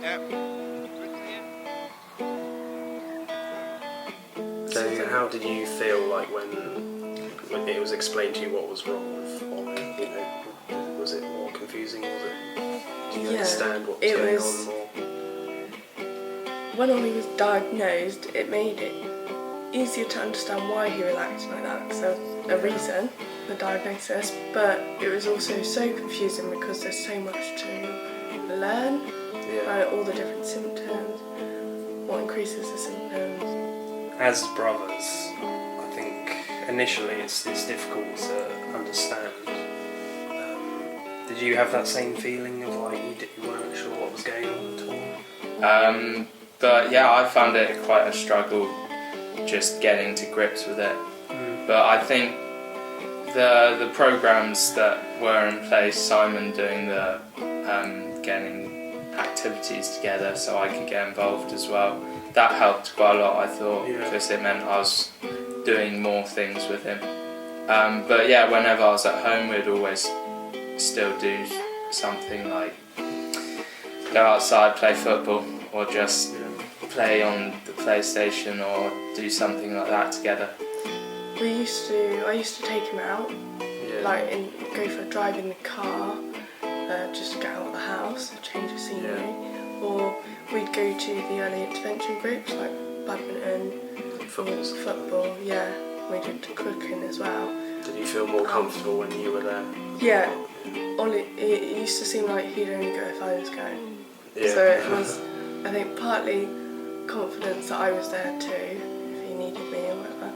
So how did you feel like when it was explained to you what was wrong with Ollie? You know, was it more confusing? Do you understand what was going on more? When Ollie was diagnosed, it made it easier to understand why he was acting like that, because there was a reason, the diagnosis, but it was also so confusing because there's so much to learn, all the different symptoms, what increases the symptoms. As brothers, I think initially it's difficult to understand. Did you have that same feeling of like you weren't sure what was going on at all? But yeah, I found it quite a struggle just getting to grips with it. But I think the programs that were in place, Simon doing the getting activities together so I could get involved as well, that helped quite a lot, I thought, because it meant I was doing more things with him. But yeah, whenever I was at home, we'd always still do something like go outside, play football, or just play on the PlayStation or do something like that together. I used to take him out, go for a drive in the car, just to get out of the house, change of scenery, or we'd go to the early intervention groups like badminton, football, we did cooking as well. Did you feel more comfortable when you were there? Yeah, Ollie, it used to seem like he'd only go if I was going. So it was, I think, partly confidence that I was there too, if he needed me or whatever,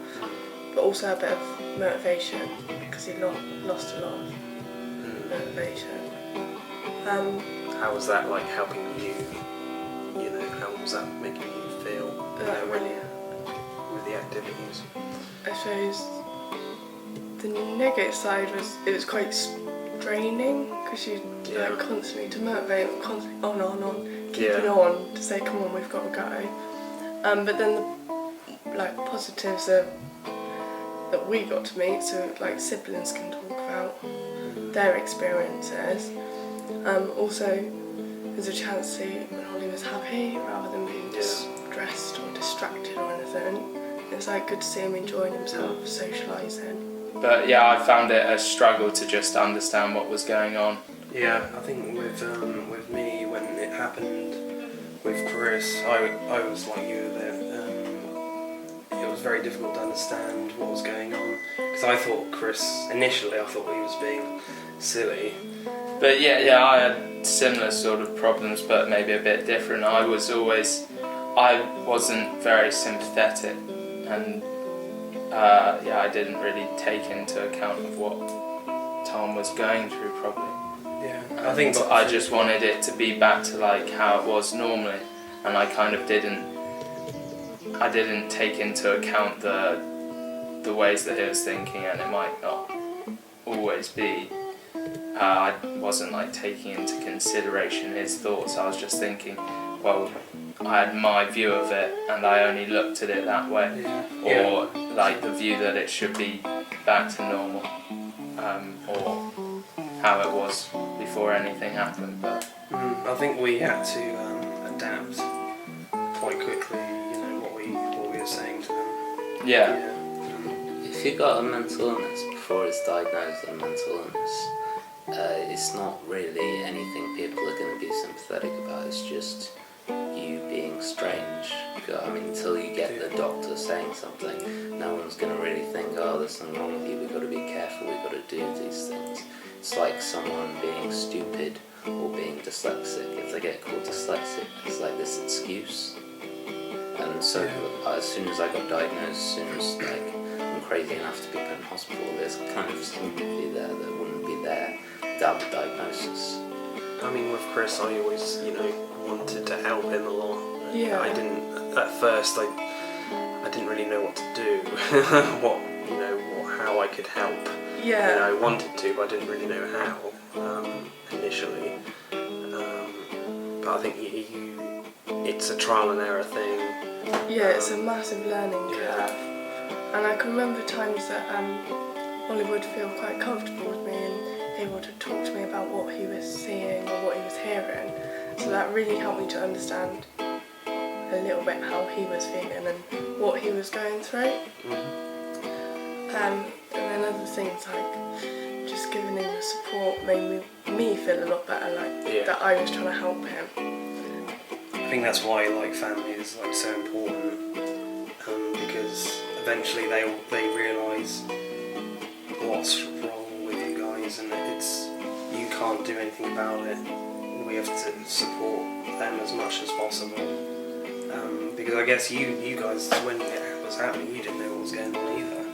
but also a bit of motivation because he lost a lot of motivation. How was that like helping you? You know, how was that making you feel? Brilliant. With the activities. I suppose the negative side was it was quite draining because you constantly to motivate, constantly on, keeping on to say, come on, we've got to go. But then the positives that we got to meet, so like siblings can talk about their experiences. Also, there's a chance to see when Ollie was happy rather than being stressed or distracted or anything. It's like good to see him enjoying himself, socialising. But yeah, I found it a struggle to just understand what was going on. Yeah, I think with me when it happened with Chris, I was like you that it was very difficult to understand what was going on because I thought initially I thought he was being silly. But yeah, I had similar sort of problems, but maybe a bit different. I wasn't very sympathetic, and I didn't really take into account of what Tom was going through probably. I think I just wanted it to be back to like how it was normally, and I kind of didn't take into account the ways that he was thinking, and it might not always be. I wasn't like taking into consideration his thoughts. I was just thinking, well, I had my view of it and I only looked at it that way, or like the view that it should be back to normal, or how it was before anything happened. But I think we had to adapt quite quickly, you know, what we were saying to them. Yeah. If you got a mental illness before it's diagnosed as a mental illness, it's not really anything people are going to be sympathetic about. It's just you being strange. I mean, until you get the doctor saying something, no one's going to really think, oh, there's something wrong with you, we've got to be careful, we've got to do these things. It's like someone being stupid or being dyslexic. If they get called dyslexic, it's like this excuse. And so as soon as I got diagnosed, as soon as I'm crazy enough to be put in hospital, there's kind of sympathy there that wouldn't be there without the diagnosis. I mean, with Chris, I always, wanted to help him a lot. Yeah. I didn't, at first, I didn't really know what to do, how I could help. Yeah. I wanted to, but I didn't really know how, initially. But I think it's a trial and error thing. Yeah, it's a massive learning curve. And I can remember times that Ollie would feel quite comfortable with me and able to talk to me about what he was seeing or what he was hearing. So So that really helped me to understand a little bit how he was feeling and what he was going through. And then other things like just giving him the support made me feel a lot better, like that I was trying to help him. I think that's why like family is like so important, because eventually they realise what's wrong with you guys, and you can't do anything about it. We have to support them as much as possible, because I guess you guys, when it was happening, you didn't know what was going on either,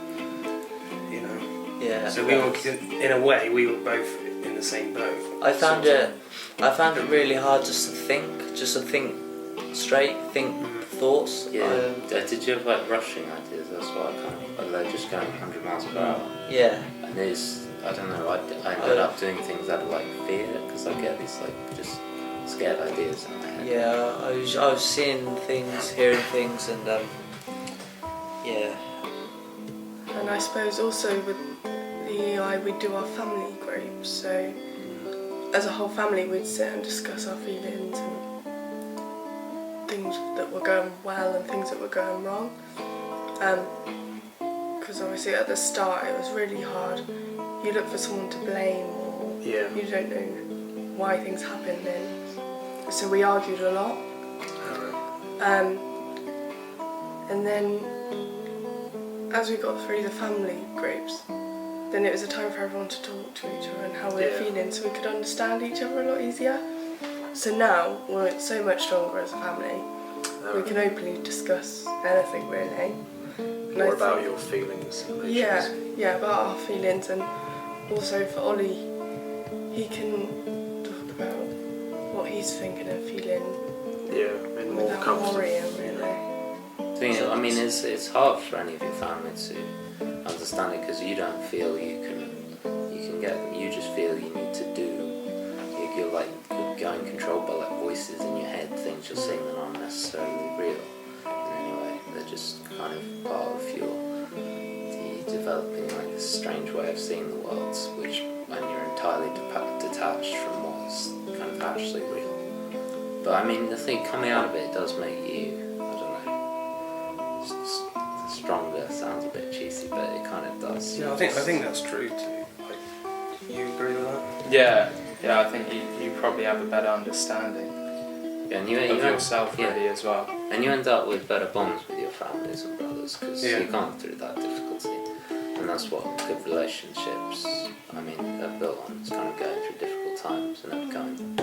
you know. Yeah. So we were, in a way, we were both in the same boat. I found it really hard just to think straight, thoughts. Yeah. Did you have like rushing ideas? That's what I kind of like, just going 100 miles per hour. Yeah. And I don't know. I ended up doing things out of like fear because I get these like just scared ideas in my head. Yeah, I was seeing things, hearing things, and yeah. And I suppose also with the EI we do our family groups, so as a whole family we'd sit and discuss our feelings and things that were going well and things that were going wrong. Because obviously at the start it was really hard. You look for someone to blame, or you don't know why things happened, and so we argued a lot. And then as we got through the family groups, then it was a time for everyone to talk to each other and how we were feeling, so we could understand each other a lot easier. So now we're so much stronger as a family. We can openly discuss anything really. More about your feelings and emotions. Yeah, about our feelings, and also for Ollie, he can talk about what he's thinking and feeling. Yeah, and more without comfortable. worrying really. I mean, it's hard for any of your family to understand it because you don't feel you can get them. You just feel you need to do. You're going controlled by like voices in your head, things you're seeing that aren't necessarily real in any way. They're just kind of part of developing like this strange way of seeing the world, which when you're entirely detached from what's kind of actually real. But I mean, the thing coming out of it does make you, I don't know, stronger. Sounds a bit cheesy, but it kind of does. Yeah, I think that's true too. Like, you agree with that? Yeah, I think you probably have a better understanding and of yourself really as well. And you end up with better bonds with your families and brothers because you've gone through that difficulty. And that's what good relationships, I mean, they're built on. It's kind of going through difficult times and overcoming.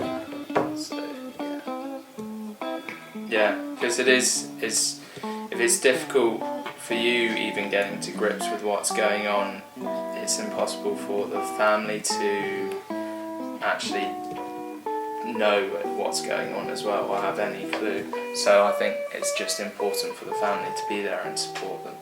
So, yeah, because if it's difficult for you even getting to grips with what's going on, it's impossible for the family to actually know what's going on as well or have any clue. So I think it's just important for the family to be there and support them.